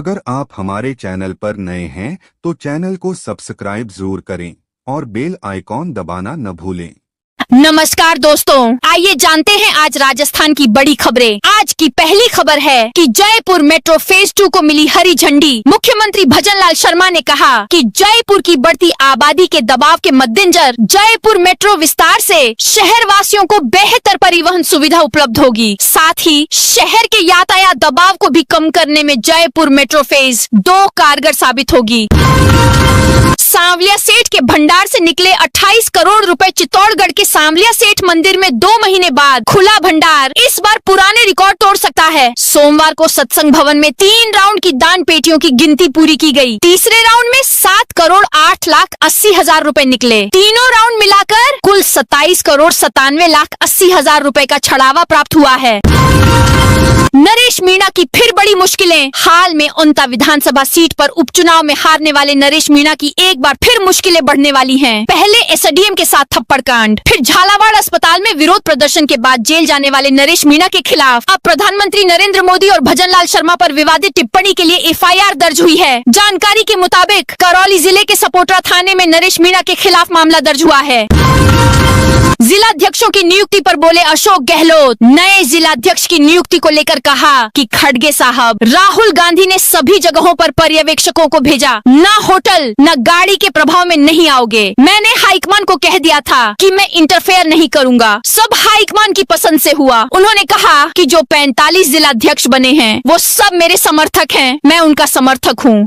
अगर आप हमारे चैनल पर नए हैं तो चैनल को सब्सक्राइब जरूर करें और बेल आइकॉन दबाना न भूलें। नमस्कार दोस्तों, आइए जानते हैं आज राजस्थान की बड़ी खबरें। आज की पहली खबर है कि जयपुर मेट्रो फेज 2 को मिली हरी झंडी। मुख्यमंत्री भजनलाल शर्मा ने कहा कि जयपुर की बढ़ती आबादी के दबाव के मद्देनजर जयपुर मेट्रो विस्तार से शहर वासियों को बेहतर परिवहन सुविधा उपलब्ध होगी। साथ ही शहर के यातायात दबाव को भी कम करने में जयपुर मेट्रो फेज 2 कारगर साबित होगी। सांवलिया सेठ के भंडार से निकले 28 करोड़ रुपए। चित्तौड़गढ़ के सांवलिया सेठ मंदिर में 2 महीने बाद खुला भंडार इस बार पुराने रिकॉर्ड तोड़ सकता है। सोमवार को सत्संग भवन में 3 राउंड की दान पेटियों की गिनती पूरी की गई। तीसरे राउंड में 7 करोड़ 8 लाख 80 हजार रुपए निकले। तीनों राउंड मिलाकर कुल 27 करोड़ 97 लाख 80 हजार रुपए का छड़ावा प्राप्त हुआ है। नरेश मीणा की फिर बड़ी मुश्किलें। हाल में उनता विधानसभा सीट पर उपचुनाव में हारने वाले नरेश मीणा की एक बार फिर मुश्किलें बढ़ने वाली हैं। पहले एसडीएम के साथ थप्पड़ कांड, फिर झालावाड़ अस्पताल में विरोध प्रदर्शन के बाद जेल जाने वाले नरेश मीणा के खिलाफ अब प्रधानमंत्री नरेंद्र मोदी और भजनलाल शर्मा पर विवादित टिप्पणी के लिए एफआईआर दर्ज हुई है। जानकारी के मुताबिक करौली जिले के सपोटरा थाने में नरेश मीणा के खिलाफ मामला दर्ज हुआ है। जिलाध्यक्षों की नियुक्ति पर बोले अशोक गहलोत। नए जिलाध्यक्ष की नियुक्ति को लेकर कहा कि खड़गे साहब, राहुल गांधी ने सभी जगहों पर पर्यवेक्षकों को भेजा, न होटल न गाड़ी के प्रभाव में नहीं आओगे। मैंने हाईकमान को कह दिया था कि मैं इंटरफेयर नहीं करूंगा। सब हाईकमान की पसंद से हुआ। उन्होंने कहा कि जो 45 जिलाध्यक्ष बने हैं वो सब मेरे समर्थक हैं, मैं उनका समर्थक हूँ।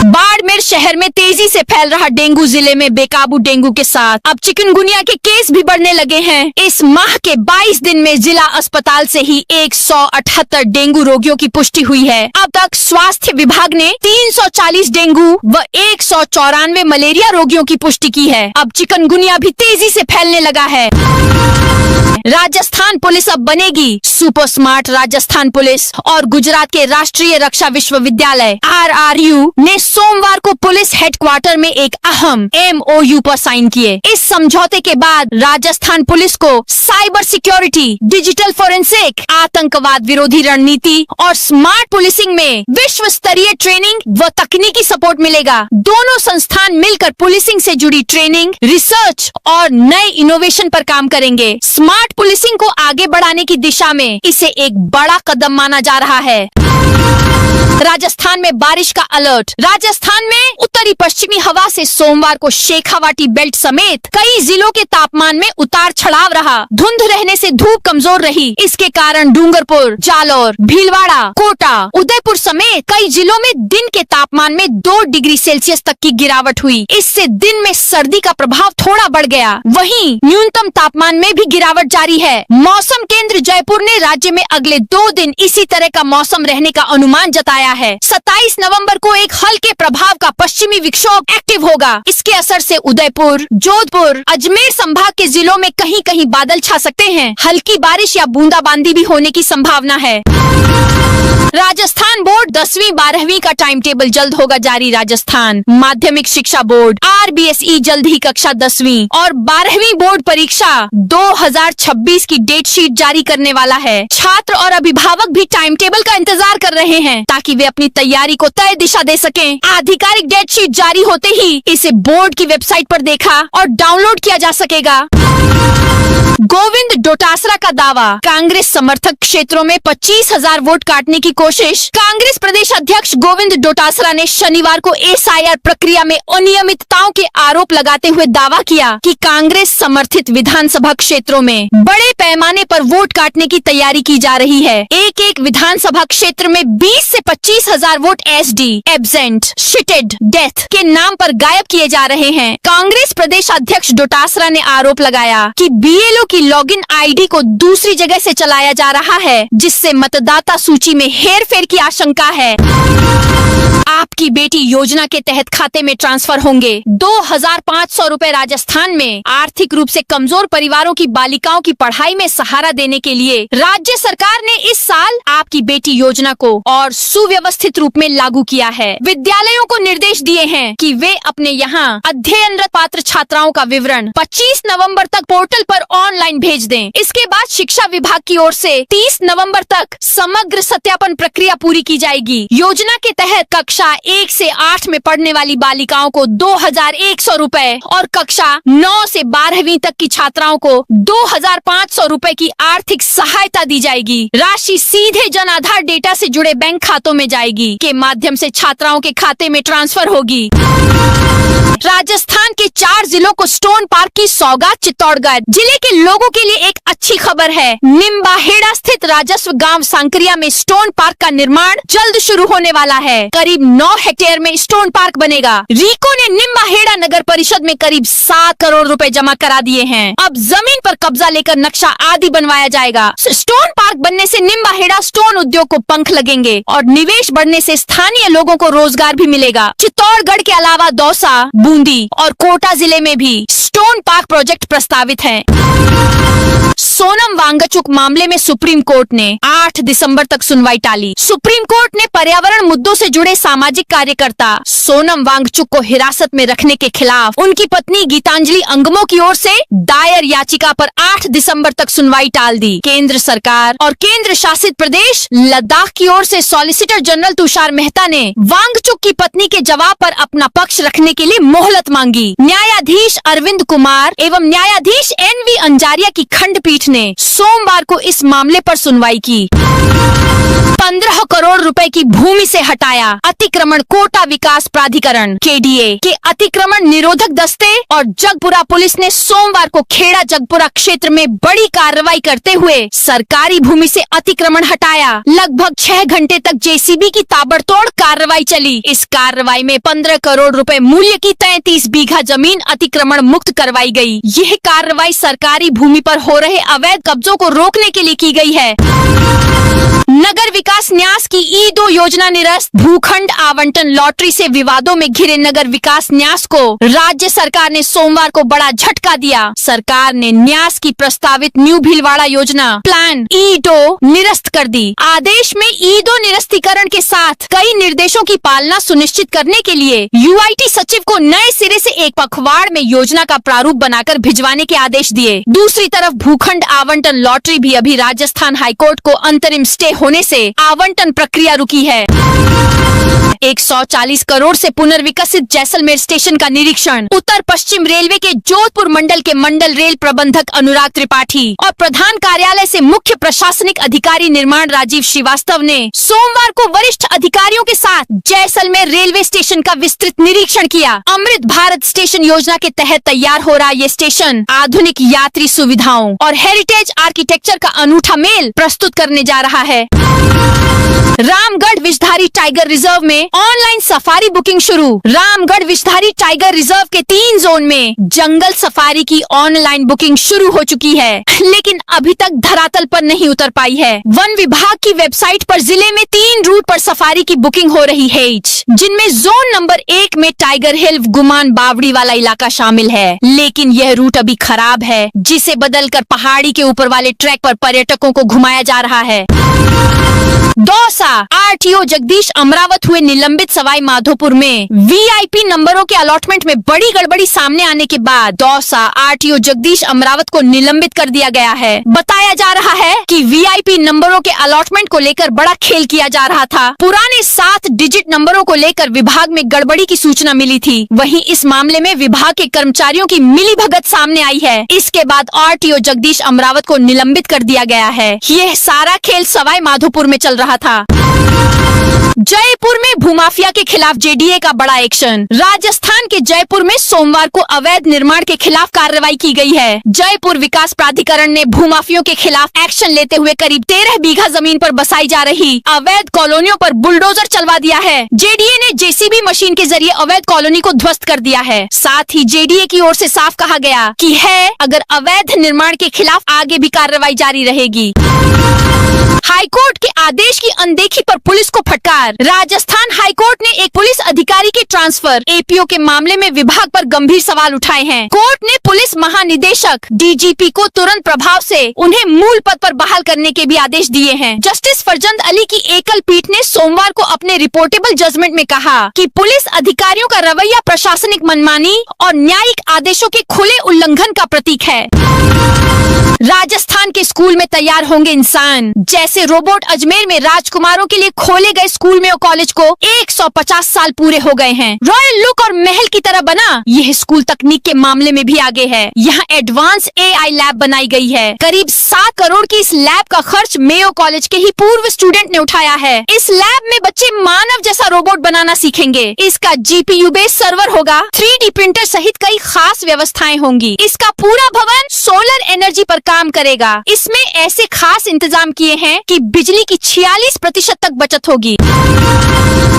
बाड़मेर शहर में तेजी से फैल रहा डेंगू, जिले में बेकाबू डेंगू के साथ अब चिकनगुनिया के केस भी बढ़ने लगे हैं। इस माह के 22 दिन में जिला अस्पताल से ही 178 डेंगू रोगियों की पुष्टि हुई है। अब तक स्वास्थ्य विभाग ने 340 डेंगू व 194 मलेरिया रोगियों की पुष्टि की है। अब चिकनगुनिया भी तेजी से फैलने लगा है। राजस्थान पुलिस अब बनेगी सुपर स्मार्ट। राजस्थान पुलिस और गुजरात के राष्ट्रीय रक्षा विश्वविद्यालय RRU ने सोमवार को पुलिस हेडक्वार्टर में एक अहम MOU पर साइन किए। इस समझौते के बाद राजस्थान पुलिस को साइबर सिक्योरिटी, डिजिटल फोरेंसिक, आतंकवाद विरोधी रणनीति और स्मार्ट पुलिसिंग में विश्व स्तरीय ट्रेनिंग व तकनीकी सपोर्ट मिलेगा। दोनों संस्थान मिलकर पुलिसिंग से जुड़ी ट्रेनिंग, रिसर्च और नए इनोवेशन पर काम करेंगे। स्मार्ट पुलिसिंग को आगे बढ़ाने की दिशा में इसे एक बड़ा कदम माना जा रहा है। राजस्थान में बारिश का अलर्ट। राजस्थान में उत्तरी पश्चिमी हवा से सोमवार को शेखावाटी बेल्ट समेत कई जिलों के तापमान में उतार चढ़ाव रहा। धुंध रहने से धूप कमजोर रही। इसके कारण डूंगरपुर, जालौर, भीलवाड़ा, कोटा, उदयपुर समेत कई जिलों में दिन के तापमान में 2 डिग्री सेल्सियस तक की गिरावट हुई। इससे दिन में सर्दी का प्रभाव थोड़ा बढ़ गया। वहीं न्यूनतम तापमान में भी गिरावट जारी है। मौसम केंद्र जयपुर ने राज्य में अगले 2 दिन इसी तरह का मौसम रहने का अनुमान जताया है। 27 नवंबर को एक हल्के प्रभाव का पश्चिमी विक्षोभ एक्टिव होगा। इसके असर से उदयपुर, जोधपुर, अजमेर संभाग के जिलों में कहीं कहीं बादल छा सकते हैं। हल्की बारिश या बूंदाबांदी भी होने की संभावना है। राजस्थान बोर्ड 10वीं 12वीं का टाइम टेबल जल्द होगा जारी। राजस्थान माध्यमिक शिक्षा बोर्ड RBSE जल्द ही कक्षा 10वीं और 12वीं बोर्ड परीक्षा 2026 की डेट शीट जारी करने वाला है। छात्र और अभिभावक भी टाइम टेबल का इंतजार कर रहे हैं ताकि वे अपनी तैयारी को तय दिशा दे सकें। आधिकारिक डेट शीट जारी होते ही इसे बोर्ड की वेबसाइट पर देखा और डाउनलोड किया जा सकेगा। गोविंद डोटासरा का दावा। कांग्रेस समर्थक क्षेत्रों में 25,000 वोट काटने की कोशिश। कांग्रेस प्रदेश अध्यक्ष गोविंद डोटासरा ने शनिवार को SIR प्रक्रिया में अनियमितताओं के आरोप लगाते हुए दावा किया कि कांग्रेस समर्थित विधानसभा क्षेत्रों में बड़े पैमाने पर वोट काटने की तैयारी की जा रही है। एक विधानसभा क्षेत्र में 20 से 25,000 वोट SD, एब्सेंट, शिटेड, डेथ के नाम पर गायब किए जा रहे हैं। कांग्रेस प्रदेश अध्यक्ष डोटासरा ने आरोप लगाया कि BLO की लॉगिन ID को दूसरी जगह से चलाया जा रहा है, जिससे मतदाता सूची में हेरफेर की आशंका है। आपकी बेटी योजना के तहत खाते में ट्रांसफर होंगे 2,500 रुपए। राजस्थान में आर्थिक रूप से कमजोर परिवारों की बालिकाओं की पढ़ाई में सहारा देने के लिए राज्य सरकार ने इस साल आपकी बेटी योजना को और सुव्यवस्थित रूप में लागू किया है। विद्यालयों को निर्देश दिए हैं कि वे अपने यहाँ अध्ययनरत पात्र छात्राओं का विवरण 25 नवंबर तक पोर्टल पर ऑनलाइन भेज दें। इसके बाद शिक्षा विभाग की ओर से 30 नवंबर तक समग्र सत्यापन प्रक्रिया पूरी की जाएगी। योजना के तहत कक्षा 1 से 8 में पढ़ने वाली बालिकाओं को 2100 रुपए और कक्षा 9 से 12वीं तक की छात्राओं को 2500 रुपए की आर्थिक सहायता दी जाएगी। राशि सीधे जन आधार डेटा से जुड़े बैंक खातों में जाएगी के माध्यम से छात्राओं के खाते में ट्रांसफर होगी। राजस्थान के 4 जिलों को स्टोन पार्क की सौगात। चित्तौड़गढ़ जिले के लोगों के लिए एक अच्छी खबर है। निम्बाहेड़ा स्थित राजस्व गांव सांकरिया में स्टोन पार्क का निर्माण जल्द शुरू होने वाला है। करीब 9 हेक्टेयर में स्टोन पार्क बनेगा। रीको ने निम्बाहेड़ा नगर परिषद में करीब 7 करोड़ रुपए जमा करा दिए हैं। अब जमीन पर कब्जा लेकर नक्शा आदि बनवाया जाएगा। स्टोन पार्क बनने से निम्बाहेड़ा स्टोन उद्योग को पंख लगेंगे और निवेश बढ़ने से स्थानीय लोगों को रोजगार भी मिलेगा। चित्तौड़गढ़ के अलावा दौसा, बूंदी और कोटा जिले में भी स्टोन पार्क प्रोजेक्ट प्रस्तावित है। सोनम वांगचुक मामले में सुप्रीम कोर्ट ने 8 दिसंबर तक सुनवाई टाली। सुप्रीम कोर्ट ने पर्यावरण मुद्दों से जुड़े सामाजिक कार्यकर्ता सोनम वांगचुक को हिरासत में रखने के खिलाफ उनकी पत्नी गीतांजलि अंगमो की ओर से दायर याचिका पर 8 दिसंबर तक सुनवाई टाल दी। केंद्र सरकार और केंद्र शासित प्रदेश लद्दाख की ओर से सॉलिसिटर जनरल तुषार मेहता ने वांगचुक की पत्नी के जवाब पर अपना पक्ष रखने के लिए मोहलत मांगी। न्यायाधीश अरविंद कुमार एवं न्यायाधीश NV अंजारिया की खंडपीठ ने सोमवार को इस मामले पर सुनवाई की। 15 करोड़ रुपए की भूमि से हटाया अतिक्रमण। कोटा विकास प्राधिकरण KDA के अतिक्रमण निरोधक दस्ते और जगपुरा पुलिस ने सोमवार को खेड़ा जगपुरा क्षेत्र में बड़ी कार्रवाई करते हुए सरकारी भूमि से अतिक्रमण हटाया। लगभग 6 घंटे तक JCB की ताबड़तोड़ कार्रवाई चली। इस कार्रवाई में 15 करोड़ रुपए मूल्य की 33 बीघा जमीन अतिक्रमण मुक्त करवाई गई। यह कार्रवाई सरकारी भूमि पर हो रहे अवैध कब्जों को रोकने के लिए की गई है। नगर विकास न्यास की E2 योजना निरस्त। भूखंड आवंटन लॉटरी से विवादों में घिरे नगर विकास न्यास को राज्य सरकार ने सोमवार को बड़ा झटका दिया। सरकार ने न्यास की प्रस्तावित न्यू भीलवाड़ा योजना प्लान E2 निरस्त कर दी। आदेश में E2 निरस्तीकरण के साथ कई निर्देशों की पालना सुनिश्चित करने के लिए UIT सचिव को नए सिरे से एक पखवाड़ में योजना का प्रारूप बनाकर भिजवाने के आदेश दिए। दूसरी तरफ भूखंड आवंटन लॉटरी भी अभी राजस्थान हाईकोर्ट को अंतरिम स्टे होने से आवंटन प्रक्रिया रुकी है। 140 करोड़ से पुनर्विकसित जैसलमेर स्टेशन का निरीक्षण। उत्तर पश्चिम रेलवे के जोधपुर मंडल के मंडल रेल प्रबंधक अनुराग त्रिपाठी और प्रधान कार्यालय से मुख्य प्रशासनिक अधिकारी निर्माण राजीव श्रीवास्तव ने सोमवार को वरिष्ठ अधिकारियों के साथ जैसलमेर रेलवे स्टेशन का विस्तृत निरीक्षण किया। अमृत भारत स्टेशन योजना के तहत तैयार हो रहा ये स्टेशन आधुनिक यात्री सुविधाओं और हेरिटेज आर्किटेक्चर का अनूठा मेल प्रस्तुत करने जा रहा है। रामगढ़ विषधारी टाइगर रिजर्व में ऑनलाइन सफारी बुकिंग शुरू। रामगढ़ विषधारी टाइगर रिजर्व के 3 जोन में जंगल सफारी की ऑनलाइन बुकिंग शुरू हो चुकी है, लेकिन अभी तक धरातल पर नहीं उतर पाई है। वन विभाग की वेबसाइट पर जिले में 3 रूट पर सफारी की बुकिंग हो रही है, जिनमें जोन नंबर 1 में टाइगर हिल गुमान बावड़ी वाला इलाका शामिल है, लेकिन यह रूट अभी खराब है, जिसे बदलकर पहाड़ी के ऊपर वाले ट्रैक पर पर्यटकों को घुमाया जा रहा है। दौसा RTO जगदीश अमरावत हुए निलंबित। सवाई माधोपुर में VIP नंबरों के अलॉटमेंट में बड़ी गड़बड़ी सामने आने के बाद दौसा RTO जगदीश अमरावत को निलंबित कर दिया गया है। बताया जा रहा है कि VIP नंबरों के अलॉटमेंट को लेकर बड़ा खेल किया जा रहा था। पुराने 7 डिजिट नंबरों को लेकर विभाग में गड़बड़ी की सूचना मिली थी। वहीं इस मामले में विभाग के कर्मचारियों की मिलीभगत सामने आई है। इसके बाद RTO जगदीश अमरावत को निलंबित कर दिया गया है। यह सारा खेल सवाई माधोपुर में चल रहा था। जयपुर में भूमाफिया के खिलाफ JDA का बड़ा एक्शन। राजस्थान के जयपुर में सोमवार को अवैध निर्माण के खिलाफ कार्रवाई की गई है। जयपुर विकास प्राधिकरण ने भूमाफियों के खिलाफ एक्शन लेते हुए करीब 13 बीघा जमीन पर बसाई जा रही अवैध कॉलोनियों पर बुलडोजर चलवा दिया है। JDA ने JCB मशीन के जरिए अवैध कॉलोनी को ध्वस्त कर दिया है। साथ ही JDA की ओर से साफ कहा गया कि अगर अवैध निर्माण के खिलाफ आगे भी कार्रवाई जारी रहेगी। हाईकोर्ट के आदेश की अनदेखी पर पुलिस को फटकार। राजस्थान हाईकोर्ट ने एक पुलिस अधिकारी के ट्रांसफर एपीओ के मामले में विभाग पर गंभीर सवाल उठाए हैं। कोर्ट ने पुलिस महानिदेशक डीजीपी को तुरंत प्रभाव से उन्हें मूल पद पर बहाल करने के भी आदेश दिए हैं। जस्टिस फरजंद अली की एकल पीठ ने सोमवार को अपने रिपोर्टेबल जजमेंट में कहा कि पुलिस अधिकारियों का रवैया प्रशासनिक मनमानी और न्यायिक आदेशों के खुले उल्लंघन का प्रतीक है। राजस्थान के स्कूल में तैयार होंगे इंसान। जैसे रोबोट अजमेर में राजकुमारों के लिए खोले गए स्कूल में और कॉलेज को 150 साल पूरे हो गए हैं। रॉयल लुक और महल की तरह बना यह स्कूल तकनीक के मामले में भी आगे है। यहाँ एडवांस AI लैब बनाई गई है। करीब 7 करोड़ की इस लैब का खर्च मेयो कॉलेज के ही पूर्व स्टूडेंट ने उठाया है। इस लैब में बच्चे मानव जैसा रोबोट बनाना सीखेंगे। इसका GPU बेस्ड सर्वर होगा, 3D प्रिंटर सहित कई खास व्यवस्थाएं होंगी। इसका पूरा भवन सोलर एनर्जी पर काम करेगा। इसमें ऐसे खास इंतजाम किए हैं कि बिजली की 46% तक बचत होगी।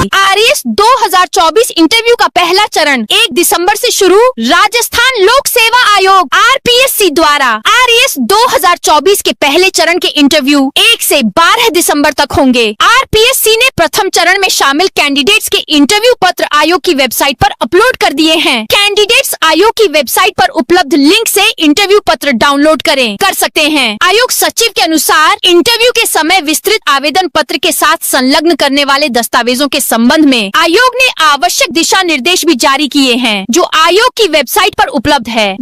RAS 2024 इंटरव्यू का पहला चरण 1 दिसंबर से शुरू। राजस्थान लोक सेवा आयोग RPSC द्वारा RAS 2024 के पहले चरण के इंटरव्यू 1 से 12 दिसंबर तक होंगे। RPSC ने प्रथम चरण में शामिल कैंडिडेट्स के इंटरव्यू पत्र आयोग की वेबसाइट पर अपलोड कर दिए हैं। कैंडिडेट्स आयोग की वेबसाइट पर उपलब्ध लिंक से इंटरव्यू पत्र डाउनलोड कर सकते हैं। आयोग सचिव के अनुसार इंटरव्यू के समय विस्तृत आवेदन पत्र के साथ संलग्न करने वाले दस्तावेजों के संबंध में आयोग ने आवश्यक दिशा निर्देश भी जारी किए हैं, जो आयोग की वेबसाइट पर उपलब्ध है।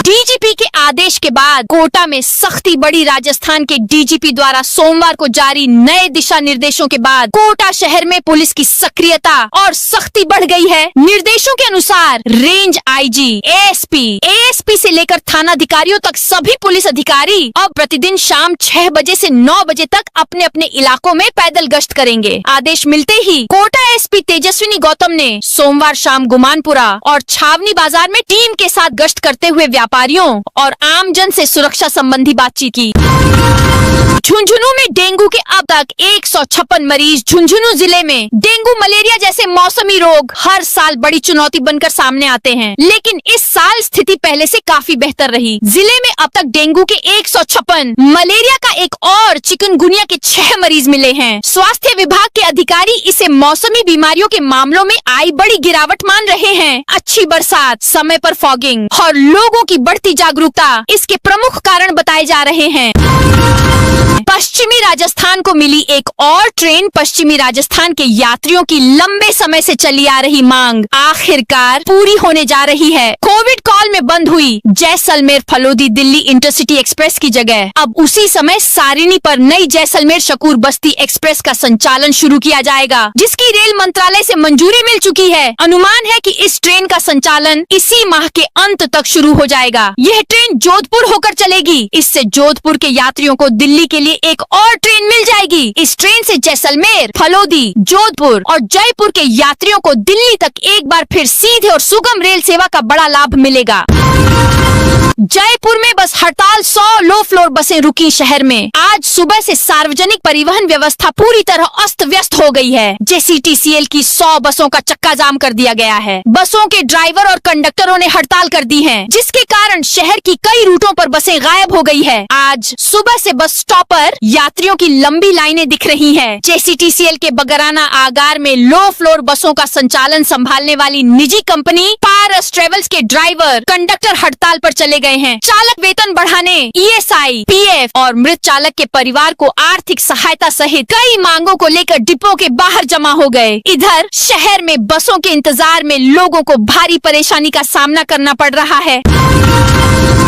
डीजीपी के आदेश के बाद कोटा में सख्ती बढ़ी। राजस्थान के डीजीपी द्वारा सोमवार को जारी नए दिशा निर्देशों के बाद कोटा शहर में पुलिस की सक्रियता और सख्ती बढ़ गई है। निर्देशों के अनुसार रेंज IG, ASP से लेकर थानाधिकारियों तक सभी पुलिस अधिकारी अब प्रतिदिन शाम 6 बजे से 9 बजे तक अपने अपने इलाकों में पैदल गश्त करेंगे। आदेश मिलते ही कोटा SP तेजस्विनी गौतम ने सोमवार शाम गुमानपुरा और छावनी बाजार में टीम के साथ गश्त करते हुए व्यापारियों और आमजन से सुरक्षा संबंधी बातचीत की। झुंझुनू में डेंगू के अब तक 156 मरीज। झुंझुनू जिले में डेंगू मलेरिया जैसे मौसमी रोग हर साल बड़ी चुनौती बनकर सामने आते हैं, लेकिन इस साल स्थिति पहले से काफी बेहतर रही। जिले में अब तक डेंगू के 156, मलेरिया का एक और चिकनगुनिया के 6 मरीज मिले हैं। स्वास्थ्य विभाग के अधिकारी इसे मौसमी बीमारियों के मामलों में आई बड़ी गिरावट मान रहे हैं। अच्छी बरसात, समय पर फॉगिंग और लोगों की बढ़ती जागरूकता इसके प्रमुख कारण बताए जा रहे हैं। पश्चिमी राजस्थान को मिली एक और ट्रेन। पश्चिमी राजस्थान के यात्रियों की लंबे समय से चली आ रही मांग आखिरकार पूरी होने जा रही है। कोविड कॉल में बंद हुई जैसलमेर फलोदी दिल्ली इंटरसिटी एक्सप्रेस की जगह अब उसी समय सारिणी पर नई जैसलमेर शकूर बस्ती एक्सप्रेस का संचालन शुरू किया जाएगा, जिसकी रेल मंत्रालय से मंजूरी मिल चुकी है। अनुमान है कि इस ट्रेन का संचालन इसी माह के अंत तक शुरू हो जाएगा। यह ट्रेन जोधपुर होकर चलेगी। इससे जोधपुर के यात्रियों को दिल्ली के लिए एक और ट्रेन मिल जाएगी। इस ट्रेन से जैसलमेर, फलोदी, जोधपुर और जयपुर के यात्रियों को दिल्ली तक एक बार फिर सीधे और सुगम रेल सेवा का बड़ा लाभ मिलेगा। जयपुर में बस हड़ताल, 100 लो फ्लोर बसें रुकी शहर में। आज सुबह से सार्वजनिक परिवहन व्यवस्था पूरी तरह अस्त व्यस्त हो गई है। JCTCL की 100 बसों का चक्का जाम कर दिया गया है। बसों के ड्राइवर और कंडक्टरों ने हड़ताल कर दी है, जिसके कारण शहर की कई रूटों पर बसें गायब हो गई है। आज सुबह से बस स्टॉप पर यात्रियों की लंबी लाइनें दिख रही है। JCTCL के बगराना आगार में लो फ्लोर बसों का संचालन संभालने वाली निजी कंपनी पारस ट्रेवल्स के ड्राइवर, कंडक्टर हड़ताल पर चले गए हैं। चालक वेतन बढ़ाने, ESI, PF और मृत चालक के परिवार को आर्थिक सहायता सहित कई मांगों को लेकर डिपो के बाहर जमा हो गए। इधर शहर में बसों के इंतजार में लोगों को भारी परेशानी का सामना करना पड़ रहा है।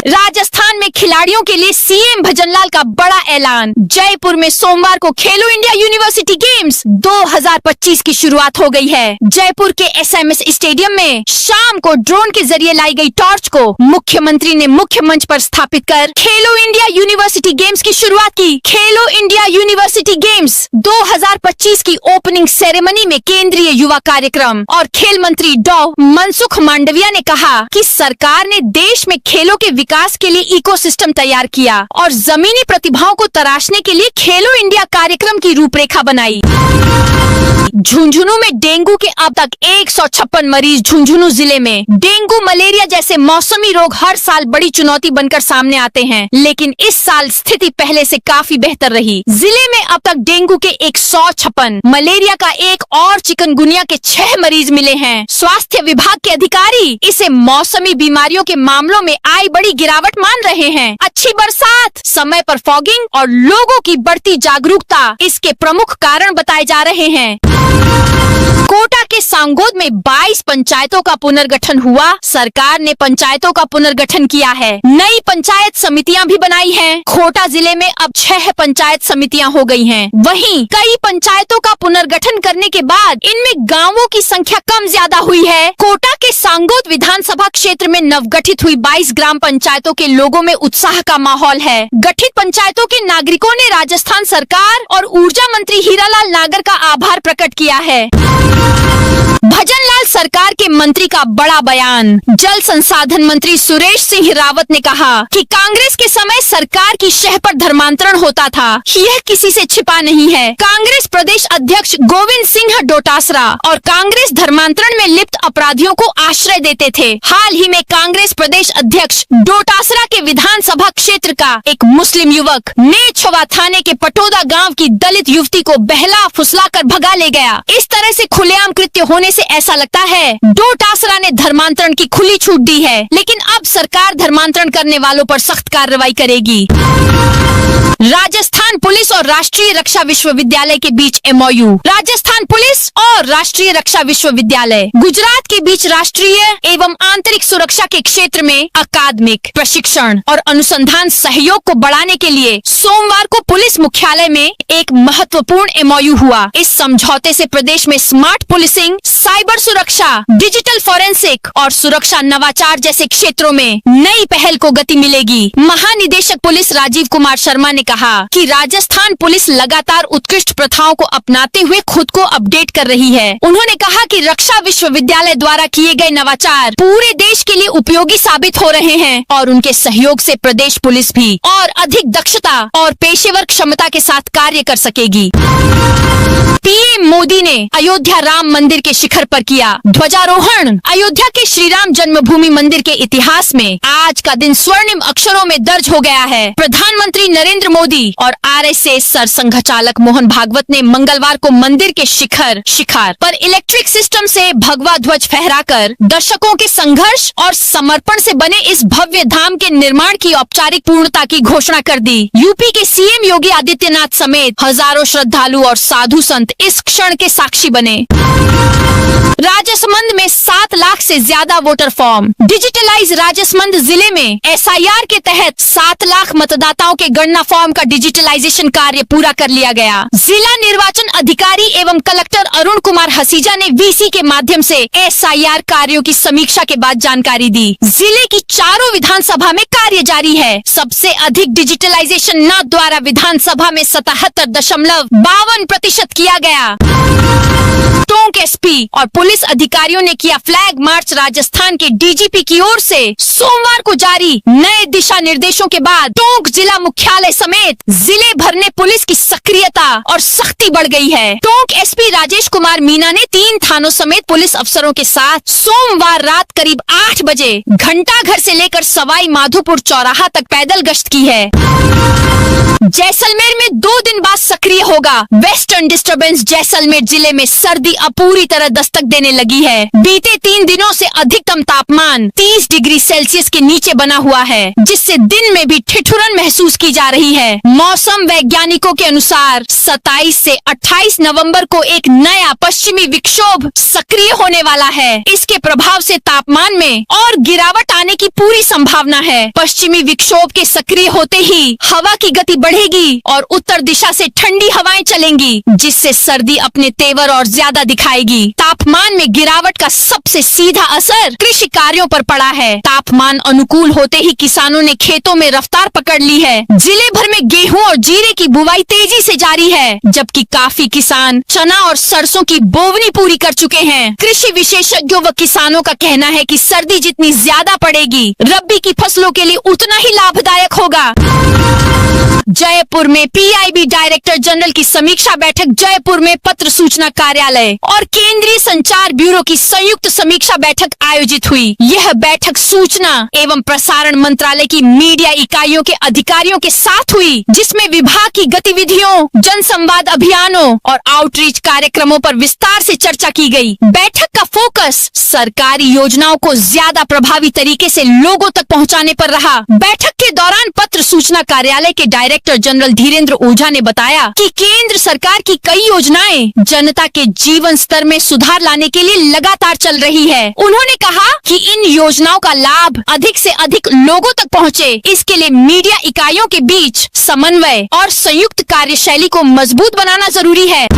राजस्थान में खिलाड़ियों के लिए CM भजनलाल का बड़ा ऐलान। जयपुर में सोमवार को खेलो इंडिया यूनिवर्सिटी गेम्स 2025 की शुरुआत हो गई है। जयपुर के SMS स्टेडियम में शाम को ड्रोन के जरिए लाई गई टॉर्च को मुख्यमंत्री ने मुख्य मंच पर स्थापित कर खेलो इंडिया यूनिवर्सिटी गेम्स की शुरुआत की। खेलो इंडिया यूनिवर्सिटी गेम्स 2025 की ओपनिंग सेरेमनी में केंद्रीय युवा कार्यक्रम और खेल मंत्री डॉ मनसुख मांडविया ने कहा कि सरकार ने देश में खेलों के विकास के लिए इकोसिस्टम तैयार किया और जमीनी प्रतिभाओं को तराशने के लिए खेलो इंडिया कार्यक्रम की रूपरेखा बनाई। झुंझुनू में डेंगू के अब तक 156 मरीज। झुंझुनू जिले में डेंगू मलेरिया जैसे मौसमी रोग हर साल बड़ी चुनौती बनकर सामने आते हैं, लेकिन इस साल स्थिति पहले से काफी बेहतर रही। जिले में अब तक डेंगू के 156, मलेरिया का 1 और चिकनगुनिया के 6 मरीज मिले हैं। स्वास्थ्य विभाग के अधिकारी इसे मौसमी बीमारियों के मामलों में आई बड़ी गिरावट मान रहे हैं। अच्छी बरसात, समय पर फॉगिंग और लोगों की बढ़ती जागरूकता इसके प्रमुख कारण बताए जा रहे हैं। कोटा के सांगोद में 22 पंचायतों का पुनर्गठन हुआ। सरकार ने पंचायतों का पुनर्गठन किया है। नई पंचायत समितियां भी बनाई हैं। खोटा जिले में अब 6 पंचायत समितियां हो गई हैं। वहीं कई पंचायतों का पुनर्गठन करने के बाद इनमें गांवों की संख्या कम ज्यादा हुई है। कोटा के सांगोद विधानसभा क्षेत्र में नवगठित हुई 22 ग्राम पंचायतों के लोगों में उत्साह का माहौल है। गठित पंचायतों के नागरिकों ने राजस्थान सरकार और ऊर्जा मंत्री हीरालाल नागर का आभार प्रकट किया है। भजनलाल सरकार के मंत्री का बड़ा बयान। जल संसाधन मंत्री सुरेश सिंह रावत ने कहा कि कांग्रेस के समय सरकार की शह पर धर्मांतरण होता था, यह किसी से छिपा नहीं है। कांग्रेस प्रदेश अध्यक्ष गोविंद सिंह डोटासरा और कांग्रेस धर्मांतरण में लिप्त अपराधियों को आश्रय देते थे। हाल ही में कांग्रेस प्रदेश अध्यक्ष डोटासरा के विधानसभा क्षेत्र का एक मुस्लिम युवक नेछवा थाने के पटोदा गाँव की दलित युवती को बहला फुसला कर भगा ले गया। इस तरह से खुलेआम कृत्य होने से ऐसा लगता है डोटासरा ने धर्मांतरण की खुली छूट दी है, लेकिन अब सरकार धर्मांतरण करने वालों पर सख्त कार्रवाई करेगी। राजस्थान पुलिस और राष्ट्रीय रक्षा विश्वविद्यालय के बीच MOU। राजस्थान पुलिस और राष्ट्रीय रक्षा विश्वविद्यालय गुजरात के बीच राष्ट्रीय एवं आंतरिक सुरक्षा के क्षेत्र में अकादमिक प्रशिक्षण और अनुसंधान सहयोग को बढ़ाने के लिए सोमवार को पुलिस मुख्यालय में एक महत्वपूर्ण MOU हुआ। इस समझौते से प्रदेश में स्मार्ट पुलिसिंग, साइबर सुरक्षा, डिजिटल फोरेंसिक और सुरक्षा नवाचार जैसे क्षेत्रों में नई पहल को गति मिलेगी। महानिदेशक पुलिस राजीव कुमार शर्मा ने कहा कि राजस्थान पुलिस लगातार उत्कृष्ट प्रथाओं को अपनाते हुए खुद को अपडेट कर रही है। उन्होंने कहा कि रक्षा विश्वविद्यालय द्वारा किए गए नवाचार पूरे देश के लिए उपयोगी साबित हो रहे हैं और उनके सहयोग से प्रदेश पुलिस भी और अधिक दक्षता और पेशेवर क्षमता के साथ कार्य कर सकेगी। पीएम मोदी ने अयोध्या राम मंदिर के शिखर पर किया ध्वजारोहण। अयोध्या के श्री राम जन्मभूमि मंदिर के इतिहास में आज का दिन स्वर्णिम अक्षरों में दर्ज हो गया है। प्रधानमंत्री नरेंद्र मोदी और RSS सरसंघ चालक मोहन भागवत ने मंगलवार को मंदिर के शिखर पर इलेक्ट्रिक सिस्टम से भगवा ध्वज फहराकर दशकों के संघर्ष और समर्पण से बने इस भव्य धाम के निर्माण की औपचारिक पूर्णता की घोषणा कर दी। यूपी के CM योगी आदित्यनाथ समेत हजारों श्रद्धालु और साधु संत इस क्षण के साक्षी बने। राजसमंद में 7 लाख से ज्यादा वोटर फॉर्म डिजिटलाइज। राजसमंद जिले में SIR के तहत 7 लाख मतदाताओं के गणना फॉर्म का डिजिटलाइजेशन कार्य पूरा कर लिया गया। जिला निर्वाचन अधिकारी एवं कलेक्टर अरुण कुमार हसीजा ने VC के माध्यम से SIR कार्यों की समीक्षा के बाद जानकारी दी। जिले की चारों विधानसभा में कार्य जारी है। सबसे अधिक डिजिटलाइजेशन नाथद्वारा विधानसभा में 77.52% किया गया। टोंक SP और पुलिस अधिकारियों ने किया फ्लैग मार्च। राजस्थान के DGP की ओर से सोमवार को जारी नए दिशा निर्देशों के बाद टोंक जिला मुख्यालय समेत जिले भर में पुलिस की सक्रियता और सख्ती बढ़ गई है। टोंक SP राजेश कुमार मीना ने 3 थानों समेत पुलिस अफसरों के साथ सोमवार रात करीब 8 बजे घंटाघर से लेकर सवाई माधोपुर चौराहा तक पैदल गश्त की है। जैसलमेर में 2 दिन बाद सक्रिय होगा वेस्टर्न डिस्टर्बेंस। जैसलमेर जिले में सर्दी अब पूरी तरह दस्तक देने लगी है। बीते 3 दिनों से अधिकतम तापमान 30 डिग्री सेल्सियस के नीचे बना हुआ है, जिससे दिन में भी ठिठुरन महसूस की जा रही है। मौसम वैज्ञानिकों के अनुसार 27 से 28 नवंबर को एक नया पश्चिमी विक्षोभ सक्रिय होने वाला है। इसके प्रभाव से तापमान में और गिरावट आने की पूरी संभावना है। पश्चिमी विक्षोभ के सक्रिय होते ही हवा की गति बढ़ेगी और उत्तर दिशा से ठंडी हवाएं चलेंगी, जिससे सर्दी अपने तेवर और ज्यादा दिखाएगी। तापमान में गिरावट का सबसे सीधा असर कृषि कार्यों पर पड़ा है। तापमान अनुकूल होते ही किसानों ने खेतों में रफ्तार पकड़ ली है। जिले भर में गेहूं और जीरे की बुवाई तेजी से जारी है, जबकि काफी किसान चना और सरसों की बोवनी पूरी कर चुके हैं। कृषि विशेषज्ञों व किसानों का कहना है कि सर्दी जितनी ज्यादा पड़ेगी, रबी की फसलों के लिए उतना ही लाभदायक होगा। जयपुर में पीआईबी डायरेक्टर जनरल की समीक्षा बैठक। जयपुर में पत्र सूचना कार्यालय और केंद्रीय संचार ब्यूरो की संयुक्त समीक्षा बैठक आयोजित हुई। यह बैठक सूचना एवं प्रसारण मंत्रालय की मीडिया इकाइयों के अधिकारियों के साथ हुई, जिसमें विभाग की गतिविधियों, जनसंवाद अभियानों और आउटरीच कार्यक्रमों पर विस्तार से चर्चा की गई। बैठक का फोकस सरकारी योजनाओं को ज्यादा प्रभावी तरीके से लोगों तक पहुंचाने पर रहा। बैठक के दौरान पत्र सूचना कार्यालय के डायरेक्टर जनरल धीरेन्द्र ओझा ने बताया कि केंद्र सरकार की कई योजनाएं जनता के जीवन स्तर में सुधार लाने के लिए लगातार चल रही है। उन्होंने कहा कि इन योजनाओं का लाभ अधिक से अधिक लोगों तक पहुंचे, इसके लिए मीडिया इकाइयों के बीच समन्वय और संयुक्त कार्यशैली को मजबूत बनाना जरूरी है।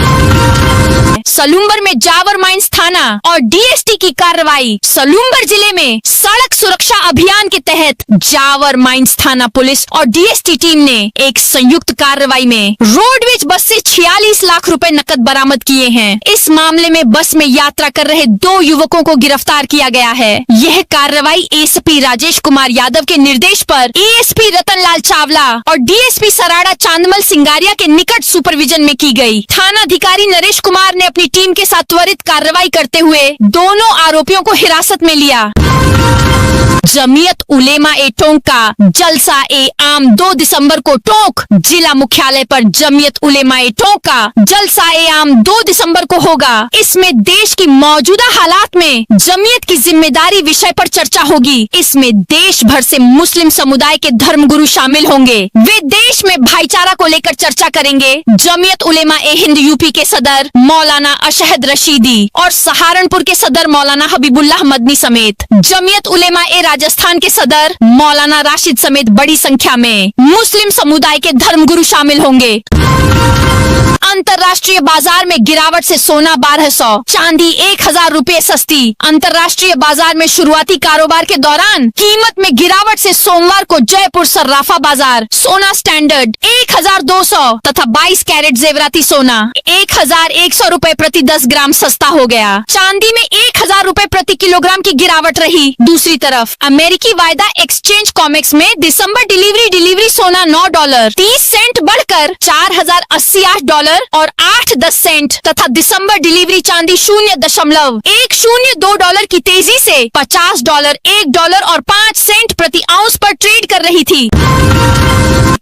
सलूम्बर में जावर माइंस थाना और डीएसटी की कार्रवाई। सलूम्बर जिले में सड़क सुरक्षा अभियान के तहत जावर माइंस थाना पुलिस और डीएसटी टीम ने एक संयुक्त कार्रवाई में रोडवेज बस से 46 लाख रुपए नकद बरामद किए हैं। इस मामले में बस में यात्रा कर रहे 2 युवकों को गिरफ्तार किया गया है। यह कार्रवाई एसपी राजेश कुमार यादव के निर्देश पर एएसपी रतन लाल चावला और डीएसपी सराड़ा चांदमल सिंगारिया के निकट सुपरविजन में की गई। थानाधिकारी नरेश कुमार ने अपनी टीम के साथ त्वरित कार्रवाई करते हुए दोनों आरोपियों को हिरासत में लिया। जमीयत उलेमा ए टोंक का जलसा ए आम 2 दिसंबर को टोंक जिला मुख्यालय पर जमीयत उलेमा ए टोंक का जलसा ए आम 2 दिसंबर को होगा। इसमें देश की मौजूदा हालात में जमीयत की जिम्मेदारी विषय पर चर्चा होगी। इसमें देश भर से मुस्लिम समुदाय के धर्मगुरु शामिल होंगे। वे देश में भाईचारा को लेकर चर्चा करेंगे। जमीयत उलेमा ए हिंद यूपी के सदर मौलाना अशहद रशीदी और सहारनपुर के सदर मौलाना हबीबुल्लाह मदनी समेत जमीयत उलेमा ए राजस्थान के सदर मौलाना राशिद समेत बड़ी संख्या में मुस्लिम समुदाय के धर्मगुरु शामिल होंगे। अंतर्राष्ट्रीय बाजार में गिरावट से सोना 1200, चांदी 1000 रुपए सस्ती। अंतर्राष्ट्रीय बाजार में शुरुआती कारोबार के दौरान कीमत में गिरावट से सोमवार को जयपुर सर्राफा बाजार सोना स्टैंडर्ड 1200 तथा 22 कैरेट जेवराती सोना 1100 रुपए प्रति 10 ग्राम सस्ता हो गया। चांदी में 1000 रुपए प्रति किलोग्राम की गिरावट रही। दूसरी तरफ अमेरिकी वायदा एक्सचेंज कॉमेक्स में दिसंबर डिलीवरी सोना $9 30 सेंट बढ़कर $4088 और 8-10 सेंट तथा दिसंबर डिलीवरी चांदी $0.102 की तेजी से $50 $1 और 5 सेंट प्रति आउंस पर ट्रेड कर रही थी।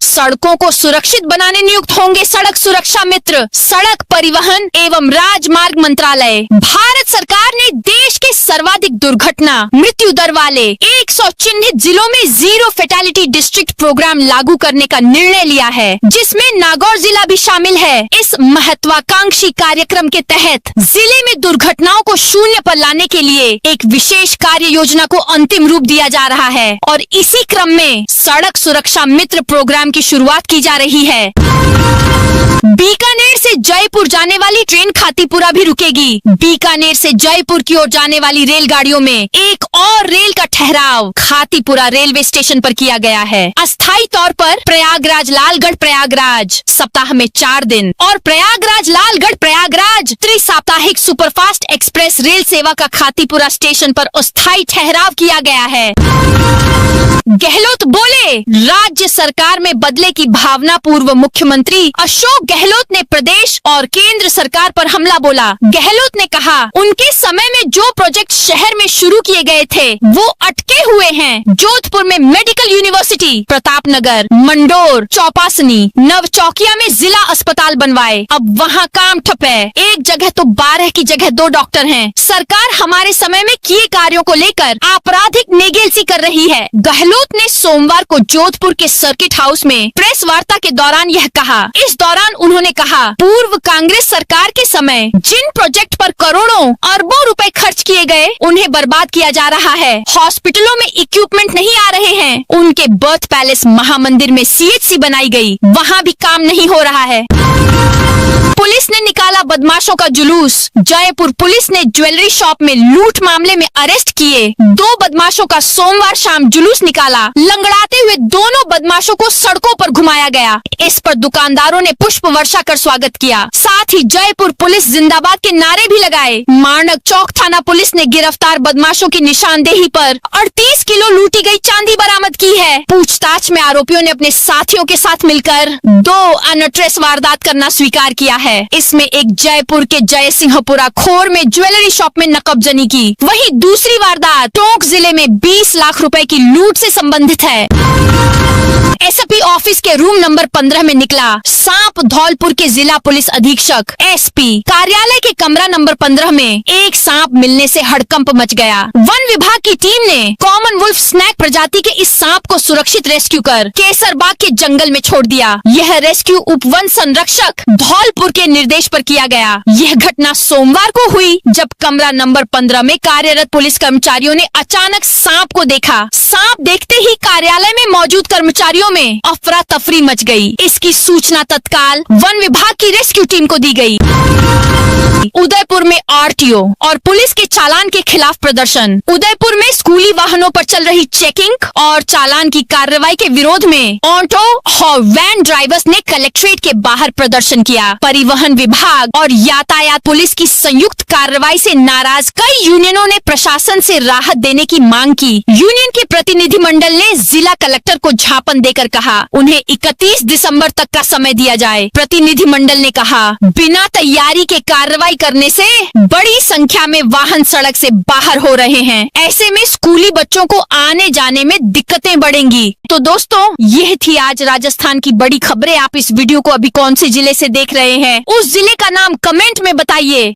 सड़कों को सुरक्षित बनाने नियुक्त होंगे सड़क सुरक्षा मित्र। सड़क परिवहन एवं राजमार्ग मंत्रालय। भारत सरकार ने देश के सर्वाधिक दुर्घटना मृत्यु दर वाले 100 चिन्हित जिलों में जीरो फेटालिटी डिस्ट्रिक्ट प्रोग्राम लागू करने का निर्णय लिया है, जिसमें नागौर जिला भी शामिल है। इस महत्वाकांक्षी कार्यक्रम के तहत जिले में दुर्घटनाओं को शून्य पर लाने के लिए एक विशेष कार्य योजना को अंतिम रूप दिया जा रहा है और इसी क्रम में सड़क सुरक्षा मित्र प्रोग्राम की शुरुआत की जा रही है। बीकानेर से जयपुर जाने वाली ट्रेन खातीपुरा भी रुकेगी। बीकानेर से जयपुर की ओर जाने वाली रेलगाड़ियों में एक और रेल का ठहराव खातीपुरा रेलवे स्टेशन पर किया गया है। अस्थायी तौर पर प्रयागराज लालगढ़ प्रयागराज सप्ताह में 4 दिन और प्रयागराज लालगढ़ प्रयागराज त्रिसाप्ताहिक सुपरफास्ट एक्सप्रेस रेल सेवा का खातीपुरा स्टेशन पर अस्थायी ठहराव किया गया है। गहलोत बोले, राज्य सरकार में बदले की भावना। पूर्व मुख्यमंत्री अशोक गहलोत ने प्रदेश और केंद्र सरकार पर हमला बोला। गहलोत ने कहा, उनके समय में जो प्रोजेक्ट शहर में शुरू किए गए थे वो अटके हुए हैं। जोधपुर में मेडिकल यूनिवर्सिटी, प्रतापनगर, मंडोर, चौपासनी, नवचौकिया में जिला अस्पताल बनवाए, अब वहाँ काम ठप है। एक जगह तो 12 की जगह 2 डॉक्टर हैं। सरकार हमारे समय में किए कार्यों को लेकर आपराधिक नेगेलसी कर रही है। गहलोत ने सोमवार को जोधपुर के सर्किट हाउस में प्रेस वार्ता के दौरान यह कहा। इस दौरान उन्होंने कहा, पूर्व कांग्रेस सरकार के समय जिन प्रोजेक्ट पर करोड़ों अरबों रुपए खर्च किए गए उन्हें बर्बाद किया जा रहा है। हॉस्पिटलों में इक्विपमेंट नहीं आ रहे हैं। उनके बर्थ पैलेस महामंदिर में सीएचसी बनाई गई, वहाँ भी काम नहीं हो रहा है। पुलिस ने निकाला बदमाशों का जुलूस। जयपुर पुलिस ने ज्वेलरी शॉप में लूट मामले में अरेस्ट किए 2 बदमाशों का सोमवार शाम जुलूस निकाला। लंगड़ाते हुए दोनों बदमाशों को सड़कों पर घुमाया गया। इस पर दुकानदारों ने पुष्प वर्षा कर स्वागत किया। साथ ही जयपुर पुलिस जिंदाबाद के नारे भी लगाए। माणक चौक थाना पुलिस ने गिरफ्तार बदमाशों की निशानदेही पर 38 किलो लूटी गई चांदी बरामद की है। पूछताछ में आरोपियों ने अपने साथियों के साथ मिलकर 2 अनट्रेस वारदात करना स्वीकार किया है। इसमें एक जयपुर के जय सिंहपुरा खोर में ज्वेलरी शॉप में नकबजनी की, वहीं दूसरी वारदात टोंक जिले में 20 लाख रुपए की लूट से संबंधित है। एसपी ऑफिस के रूम नंबर 15 में निकला सांप। धौलपुर के जिला पुलिस अधीक्षक एसपी कार्यालय के कमरा नंबर 15 में एक सांप मिलने से हड़कंप मच गया। वन विभाग की टीम ने कॉमन वुल्फ स्नैक प्रजाति के इस सांप को सुरक्षित रेस्क्यू कर केसरबाग के जंगल में छोड़ दिया। यह रेस्क्यू उप वन संरक्षक धौलपुर के निर्देश पर किया गया। यह घटना सोमवार को हुई जब कमरा नंबर 15 में कार्यरत पुलिस कर्मचारियों ने अचानक सांप को देखा। सांप देखते ही कार्यालय में मौजूद कर्मचारियों में अफरा तफरी मच गई। इसकी सूचना तत्काल वन विभाग की रेस्क्यू टीम को दी गई। उदयपुर में आरटीओ और पुलिस के चालान के खिलाफ प्रदर्शन। उदयपुर में स्कूली वाहनों पर चल रही चेकिंग और चालान की कार्रवाई के विरोध में ऑटो और वैन ड्राइवर्स ने कलेक्ट्रेट के बाहर प्रदर्शन किया। परिवहन विभाग और यातायात पुलिस की संयुक्त कार्रवाई से नाराज कई यूनियनों ने प्रशासन से राहत देने की मांग की। यूनियन के प्रतिनिधिमंडल ने जिला कलेक्टर को ज्ञापन देकर कहा उन्हें 31 दिसंबर तक का समय दिया जाए। प्रतिनिधिमंडल ने कहा बिना तैयारी के कार्रवाई करने से बड़ी संख्या में वाहन सड़क से बाहर हो रहे हैं। ऐसे में स्कूली बच्चों को आने जाने में दिक्कतें बढ़ेंगी। तो दोस्तों, यह थी आज राजस्थान की बड़ी खबरें। आप इस वीडियो को अभी कौन से जिले से देख रहे हैं, उस जिले का नाम कमेंट में बताइए।